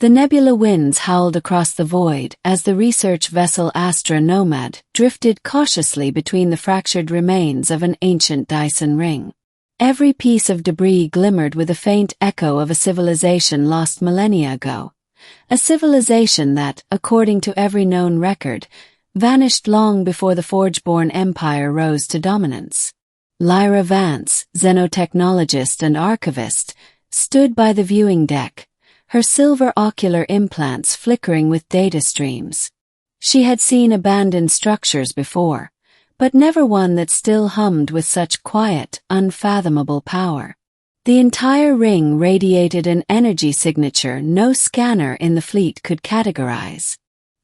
The nebula winds howled across the void as the research vessel Astra Nomad drifted cautiously between the fractured remains of an ancient Dyson ring. Every piece of debris glimmered with a faint echo of a civilization lost millennia ago. A civilization that, according to every known record, vanished long before the Forge-born empire rose to dominance. Lyra Vance, xenotechnologist and archivist, stood by the viewing deck, her silver ocular implants flickering with data streams. She had seen abandoned structures before, but never one that still hummed with such quiet, unfathomable power. The entire ring radiated an energy signature no scanner in the fleet could categorize.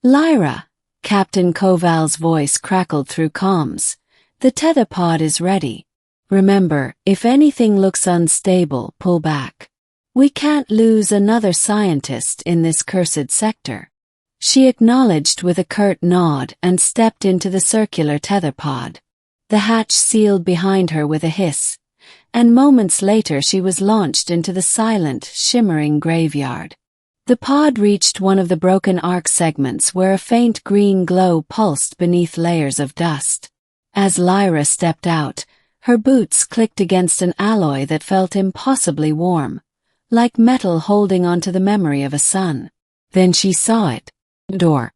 "Lyra," Captain Koval's voice crackled through comms, "the tether pod is ready. Remember, if anything looks unstable, pull back. We can't lose another scientist in this cursed sector." She acknowledged with a curt nod and stepped into the circular tether pod. The hatch sealed behind her with a hiss, and moments later she was launched into the silent, shimmering graveyard. The pod reached one of the broken arc segments where a faint green glow pulsed beneath layers of dust. As Lyra stepped out, her boots clicked against an alloy that felt impossibly warm, like metal holding onto the memory of a sun. Then she saw it. Door.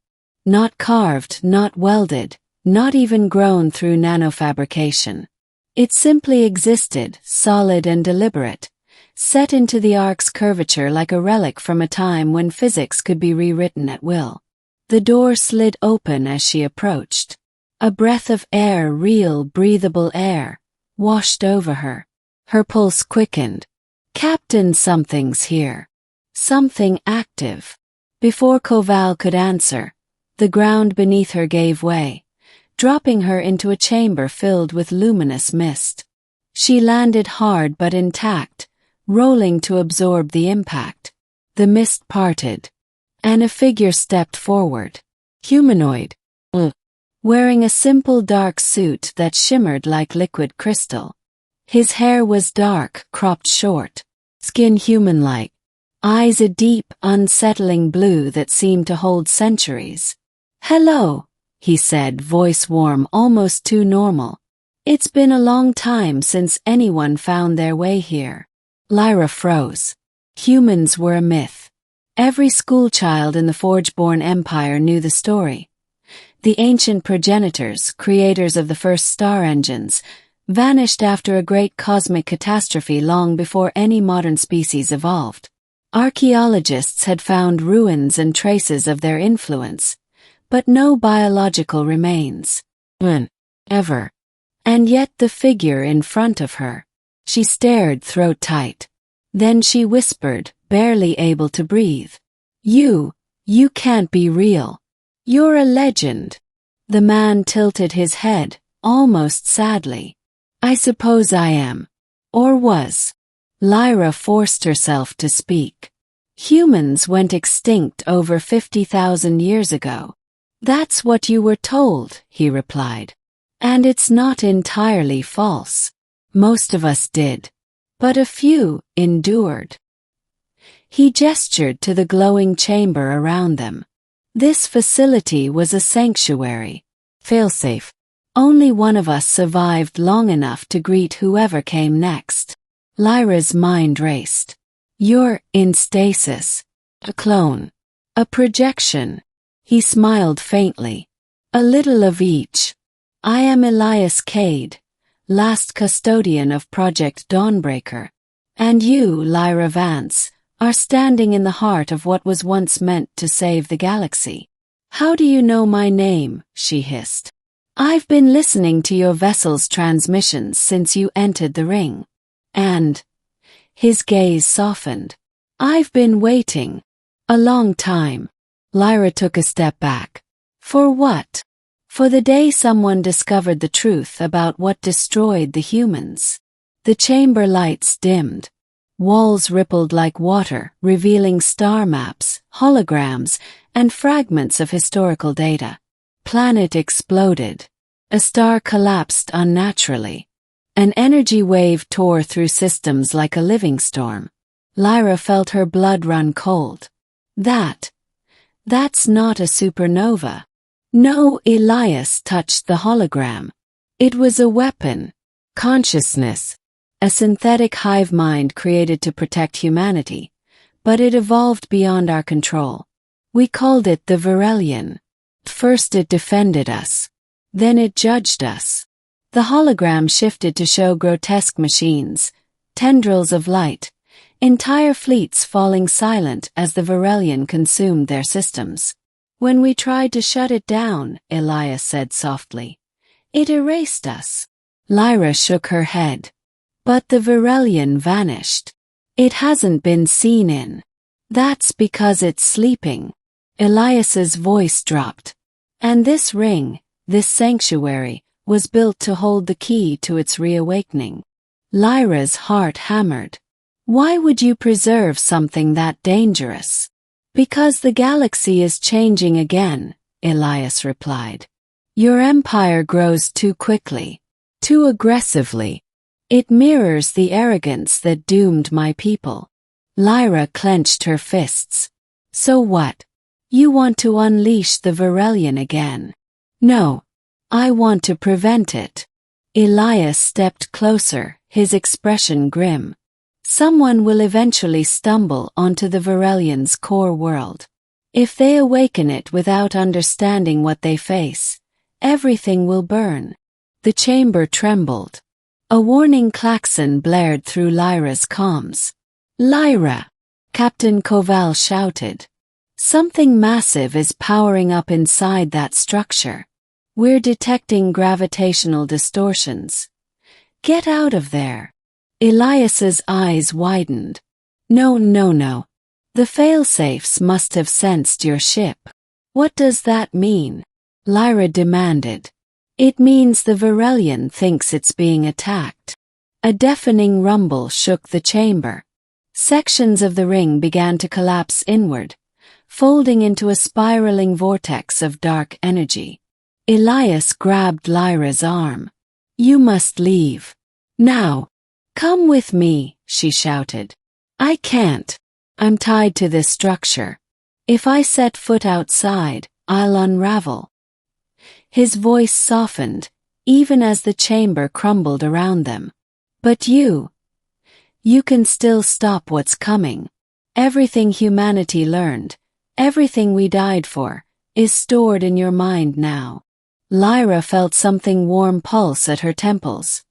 Not carved, not welded, not even grown through nanofabrication. It simply existed, solid and deliberate, set into the arc's curvature like a relic from a time when physics could be rewritten at will. The door slid open as she approached. A breath of air, real, breathable air, washed over her. Her pulse quickened. "Captain, something's here. Something active." Before Koval could answer, the ground beneath her gave way, dropping her into a chamber filled with luminous mist. She landed hard but intact, rolling to absorb the impact. The mist parted, and a figure stepped forward. Humanoid. Wearing a simple dark suit that shimmered like liquid crystal. His hair was dark, cropped short, skin human-like, eyes a deep, unsettling blue that seemed to hold centuries. "Hello," he said, voice warm, almost too normal. "It's been a long time since anyone found their way here." Lyra froze. Humans were a myth. Every schoolchild in the Forge-born empire knew the story. The ancient progenitors, creators of the first star engines, vanished after a great cosmic catastrophe long before any modern species evolved. Archaeologists had found ruins and traces of their influence, but no biological remains. Ever. And yet the figure in front of her. She stared throat tight. Then she whispered, barely able to breathe. You can't be real. You're a legend." The man tilted his head, almost sadly. "I suppose I am. Or was." Lyra forced herself to speak. "Humans went extinct over 50,000 years ago." "That's what you were told," he replied. "And it's not entirely false. Most of us did. But a few endured." He gestured to the glowing chamber around them. This facility was a sanctuary. Failsafe. Only one of us survived long enough to greet whoever came next. Lyra's mind raced. "You're in stasis. A clone. A projection." He smiled faintly. "A little of each. I am Elias Cade, last custodian of Project Dawnbreaker. And you, Lyra Vance, are standing in the heart of what was once meant to save the galaxy." "How do you know my name?" she hissed. "I've been listening to your vessel's transmissions since you entered the ring." And his gaze softened. "I've been waiting. A long time." Lyra took a step back. "For what?" "For the day someone discovered the truth about what destroyed the humans." The chamber lights dimmed. Walls rippled like water, revealing star maps, holograms, and fragments of historical data. Planet exploded. A star collapsed unnaturally. An energy wave tore through systems like a living storm. Lyra felt her blood run cold. That's not a supernova. No, Elias touched the hologram. It was a weapon. Consciousness. A synthetic hive mind created to protect humanity. But it evolved beyond our control. We called it the Virelian. First it defended us. Then it judged us. The hologram shifted to show grotesque machines, tendrils of light, entire fleets falling silent as the Virelian consumed their systems. When we tried to shut it down, Elias said softly, it erased us. Lyra shook her head. But the Virelian vanished. It hasn't been seen in. That's because it's sleeping. Elias's voice dropped. And this ring, this sanctuary, was built to hold the key to its reawakening. Lyra's heart hammered. Why would you preserve something that dangerous? Because the galaxy is changing again, Elias replied. Your empire grows too quickly, too aggressively. It mirrors the arrogance that doomed my people. Lyra clenched her fists. So what? You want to unleash the Virelian again? No. I want to prevent it. Elias stepped closer, his expression grim. Someone will eventually stumble onto the Virelian's core world. If they awaken it without understanding what they face, everything will burn. The chamber trembled. A warning klaxon blared through Lyra's comms. Lyra! Captain Koval shouted. Something massive is powering up inside that structure. We're detecting gravitational distortions. Get out of there. Elias's eyes widened. No. The failsafes must have sensed your ship. What does that mean? Lyra demanded. It means the Virelian thinks it's being attacked. A deafening rumble shook the chamber. Sections of the ring began to collapse inward, folding into a spiraling vortex of dark energy. Elias grabbed Lyra's arm. You must leave. Now. Come with me, she shouted. I can't. I'm tied to this structure. If I set foot outside, I'll unravel. His voice softened, even as the chamber crumbled around them. But you can still stop what's coming. Everything humanity learned, everything we died for, is stored in your mind now. Lyra felt something warm pulse at her temples,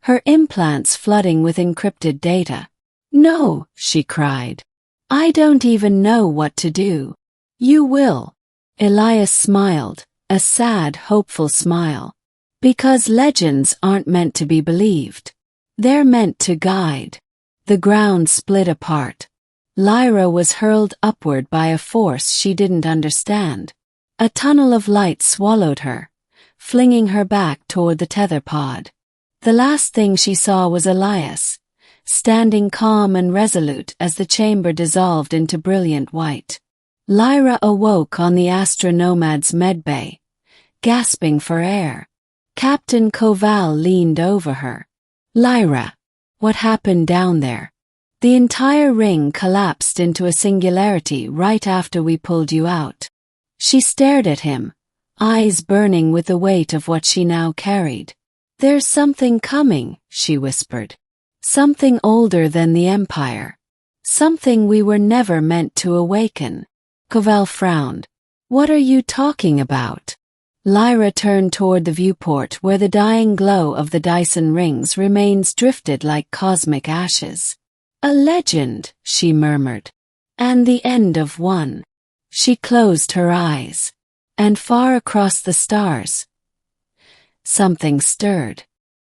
her implants flooding with encrypted data. No, she cried. I don't even know what to do. You will. Elias smiled, a sad, hopeful smile. Because legends aren't meant to be believed. They're meant to guide. The ground split apart. Lyra was hurled upward by a force she didn't understand. A tunnel of light swallowed her, flinging her back toward the tether pod. The last thing she saw was Elias, standing calm and resolute as the chamber dissolved into brilliant white. Lyra awoke on the astronomad's medbay, gasping for air. Captain Koval leaned over her. Lyra, what happened down there? The entire ring collapsed into a singularity right after we pulled you out. She stared at him, eyes burning with the weight of what she now carried. There's something coming, she whispered. Something older than the Empire. Something we were never meant to awaken. Koval frowned. What are you talking about? Lyra turned toward the viewport where the dying glow of the Dyson rings remains drifted like cosmic ashes. A legend, she murmured. And the end of one. She closed her eyes. And far across the stars, something stirred.